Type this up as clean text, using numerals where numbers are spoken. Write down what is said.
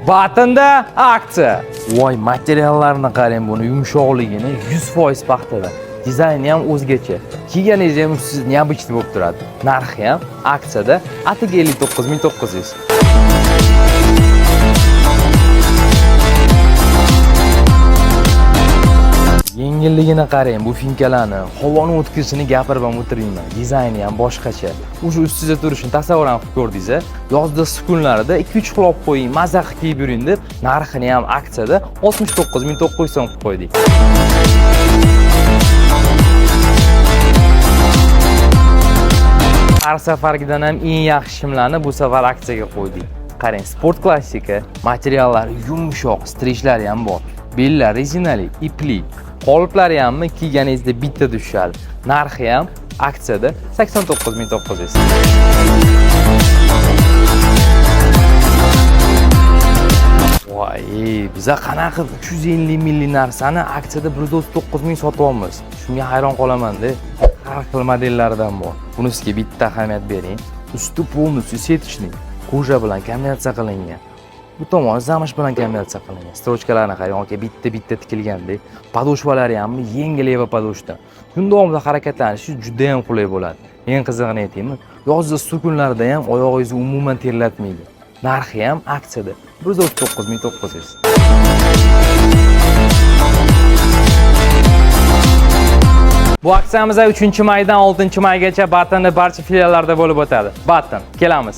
Batinda aksiya. Voy, materiallarni qarang, buni yumshoqligini 100% paxtada. Dizayni ham o'zgacha. Kiyganingiz ham siz neobычный bo'lib turadi. Narxi ham aksiyada atiga 59900. Yengilligini qarang, bu finkalarni, havoni o'tkazishini gapirib ham o'tirmayman. Dizayni ham boshqacha. O'sha ustida turishini tasavvur ham qilib ko'rdingiz. Yozda kunlarida 2-3 xilop qo'ying, maza qilib kiyib yuring deb, narxini ham aksiyada 69900 so'm qilib qo'ydik. Har safargidan ham eng yaxshi shimlarni bu safar aksiyaga qo'ydik. Qarang, sport klassika, materiallari yumshoq, strichlari ham bor. Bellar rezinali, ipli. Qoliplari hamma kiyganingizda bitta tushadi. Narxi ham aksiyada 89900. Voy, biza qanaqa 350 milliy narsani aksiyada 139 sotib olamiz. Shunga hayron qolaman-da. Har xil modellardan bor. Bunisiga bitta ahamiyat bering. Usti полностью сеточный, koja bilan kombinatsiya qilingan. Bu tomoni zamish bilan kombinatsiya qilingan. Strochkalarni qarang, yoki bitta qilingan-da. Podoshvalari ham yengil eva podoshdan. Kun davomida harakatlanish juda ham qulay bo'ladi. Eng qizig'ini aytaymi, yozda kunlarda ham oyog'ingizni umuman terlatmaydi. Narxi ham aksiyada 19900. Bu aksiyamiz 3-maydan 6-maygacha Batinda barcha filiallarda bo'lib o'tadi. Batin, kelamiz.